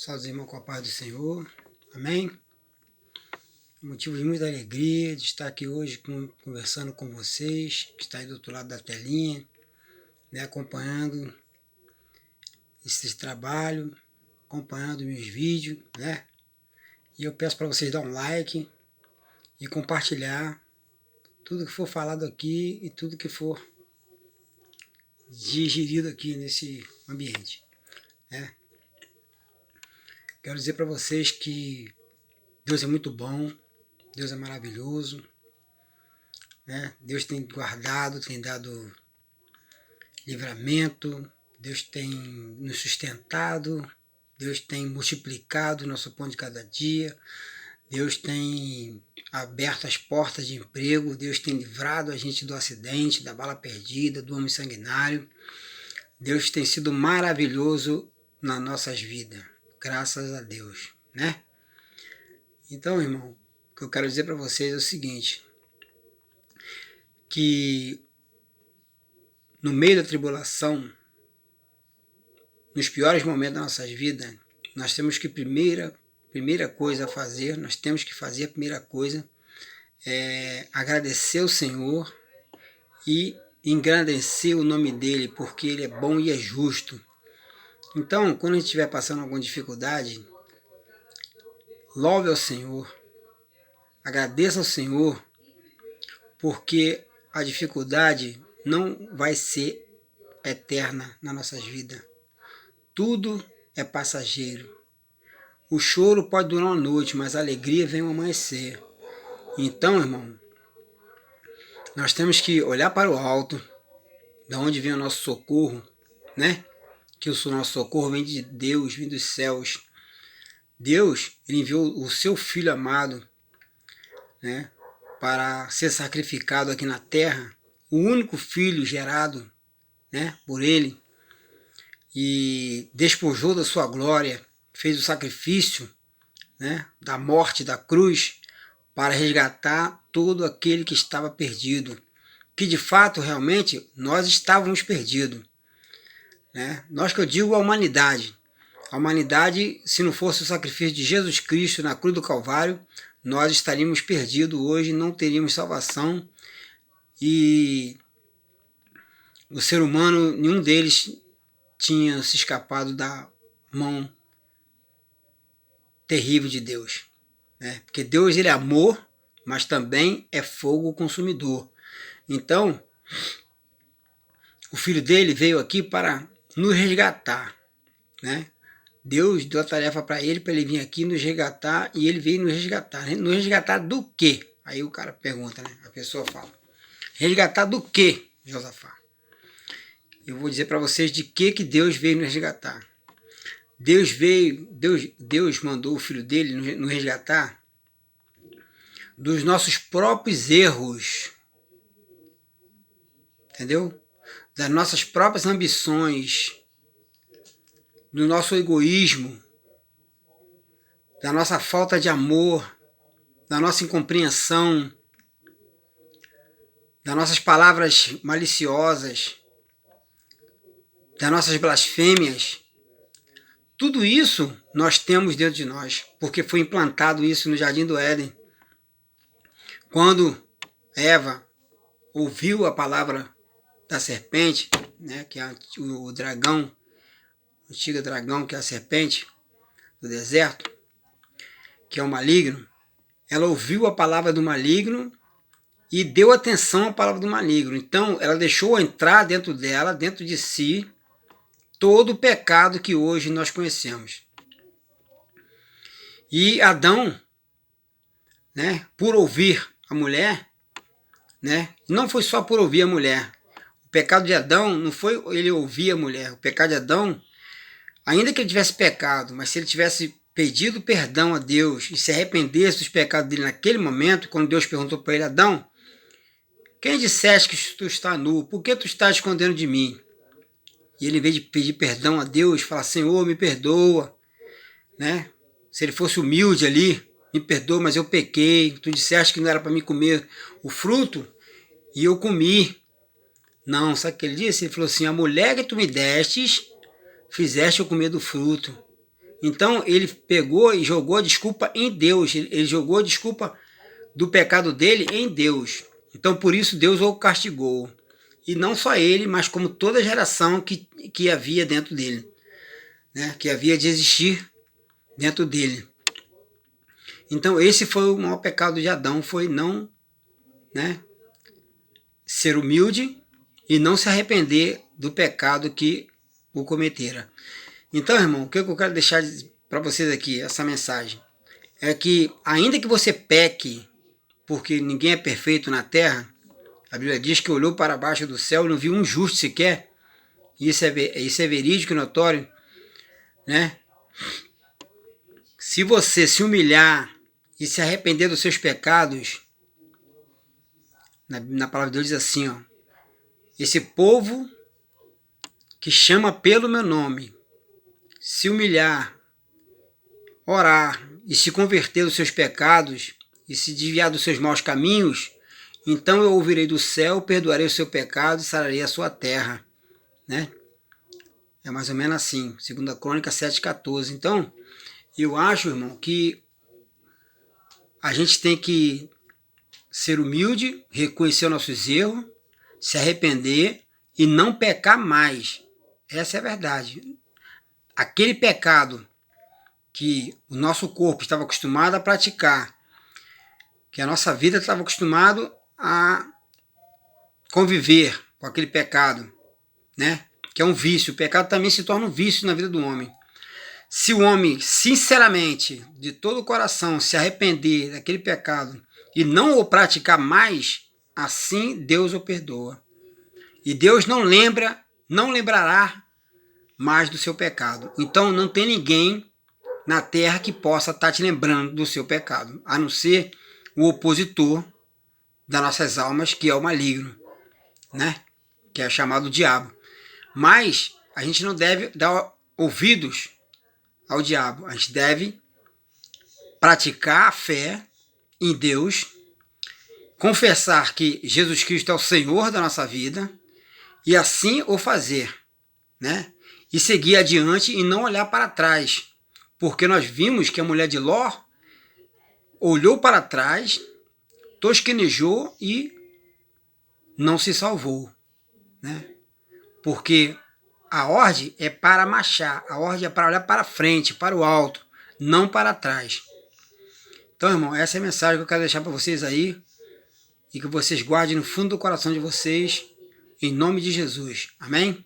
Salve, irmão, com a paz do Senhor. Amém? Motivo de muita alegria de estar aqui hoje conversando com vocês, que está aí do outro lado da telinha, né, acompanhando esse trabalho, acompanhando meus vídeos, né? E eu peço para vocês dar um like e compartilhar tudo que for falado aqui e tudo que for digerido aqui nesse ambiente, né? Quero dizer para vocês que Deus é muito bom, Deus é maravilhoso, né? Deus tem guardado, tem dado livramento, Deus tem nos sustentado, Deus tem multiplicado o nosso pão de cada dia, Deus tem aberto as portas de emprego, Deus tem livrado a gente do acidente, da bala perdida, do homem sanguinário. Deus tem sido maravilhoso nas nossas vidas, graças a Deus, né? Então, irmão, o que eu quero dizer para vocês é o seguinte, que no meio da tribulação, nos piores momentos das nossas vidas, nós temos que primeira coisa a fazer, nós temos que fazer a primeira coisa é agradecer ao Senhor e engrandecer o nome dele, porque ele é bom e é justo. Então, quando a gente estiver passando alguma dificuldade, louve ao Senhor, agradeça ao Senhor, porque a dificuldade não vai ser eterna nas nossas vidas. Tudo é passageiro. O choro pode durar uma noite, mas a alegria vem ao amanhecer. Então, irmão, nós temos que olhar para o alto, da onde vem o nosso socorro, né? Que o nosso socorro vem de Deus, vem dos céus. Deus, ele enviou o seu Filho amado, né, para ser sacrificado aqui na terra, o único filho gerado, né, por ele, e despojou da sua glória, fez o sacrifício, né, da morte, da cruz, para resgatar todo aquele que estava perdido, que de fato, realmente, nós estávamos perdidos, né? Nós que eu digo a humanidade, se não fosse o sacrifício de Jesus Cristo na cruz do Calvário, nós estaríamos perdidos hoje, não teríamos salvação, e o ser humano, nenhum deles tinha se escapado da mão terrível de Deus, né? Porque Deus, ele é amor, mas também é fogo consumidor. Então, o Filho dele veio aqui para nos resgatar, né? Deus deu a tarefa para ele vir aqui nos resgatar, e ele veio nos resgatar. Nos resgatar do quê? Aí o cara pergunta, né? A pessoa fala, resgatar do quê, Josafá? Eu vou dizer para vocês de que Deus veio nos resgatar. Deus mandou o Filho dele nos resgatar dos nossos próprios erros, entendeu? Das nossas próprias ambições, do nosso egoísmo, da nossa falta de amor, da nossa incompreensão, das nossas palavras maliciosas, das nossas blasfêmias. Tudo isso nós temos dentro de nós, porque foi implantado isso no Jardim do Éden. Quando Eva ouviu a palavra da serpente, né, que é o dragão, o antigo dragão, que é a serpente do deserto, que é o maligno, ela ouviu a palavra do maligno e deu atenção à palavra do maligno. Então, ela deixou entrar dentro dela, dentro de si, todo o pecado que hoje nós conhecemos. E Adão, né, por ouvir a mulher, né, não foi só por ouvir a mulher. O pecado de Adão não foi ele ouvir a mulher. O pecado de Adão, ainda que ele tivesse pecado, mas se ele tivesse pedido perdão a Deus e se arrependesse dos pecados dele naquele momento, quando Deus perguntou para ele, Adão, quem disseste que tu está nu? Por que tu estás escondendo de mim? E ele, em vez de pedir perdão a Deus, fala, Senhor, me perdoa, né? Se ele fosse humilde ali, me perdoa, mas eu pequei, tu disseste que não era para mim comer o fruto, e eu comi. Não, sabe o que ele disse? Ele falou assim, a mulher que tu me destes, fizeste eu comer do fruto. Então ele pegou e jogou a desculpa em Deus. Ele jogou a desculpa do pecado dele em Deus. Então por isso Deus o castigou. E não só ele, mas como toda a geração que havia dentro dele, né? Que havia de existir dentro dele. Então esse foi o maior pecado de Adão, foi não, né, ser humilde e não se arrepender do pecado que o cometera. Então, irmão, o que eu quero deixar para vocês aqui, essa mensagem, é que ainda que você peque, porque ninguém é perfeito na terra, a Bíblia diz que olhou para baixo do céu e não viu um justo sequer, e isso é verídico e notório, né? Se você se humilhar e se arrepender dos seus pecados, na palavra de Deus diz assim, ó, esse povo que chama pelo meu nome, se humilhar, orar e se converter dos seus pecados e se desviar dos seus maus caminhos, então eu ouvirei do céu, perdoarei o seu pecado e sararei a sua terra, né? É mais ou menos assim, 2 Crônicas 7,14. Então, eu acho, irmão, que a gente tem que ser humilde, reconhecer os nossos erros, se arrepender e não pecar mais. Essa é a verdade. Aquele pecado que o nosso corpo estava acostumado a praticar, que a nossa vida estava acostumado a conviver com aquele pecado, né? Que é um vício. O pecado também se torna um vício na vida do homem. Se o homem, sinceramente, de todo o coração, se arrepender daquele pecado e não o praticar mais, assim Deus o perdoa. E Deus não lembrará mais do seu pecado. Então não tem ninguém na terra que possa estar te lembrando do seu pecado, a não ser o opositor das nossas almas, que é o maligno, né? Que é chamado diabo. Mas a gente não deve dar ouvidos ao diabo. A gente deve praticar a fé em Deus, confessar que Jesus Cristo é o Senhor da nossa vida e assim o fazer, né? E seguir adiante e não olhar para trás. Porque nós vimos que a mulher de Ló olhou para trás, tosquenejou e não se salvou, né? Porque a ordem é para marchar, a ordem é para olhar para frente, para o alto, não para trás. Então, irmão, essa é a mensagem que eu quero deixar para vocês aí e que vocês guardem no fundo do coração de vocês, em nome de Jesus. Amém?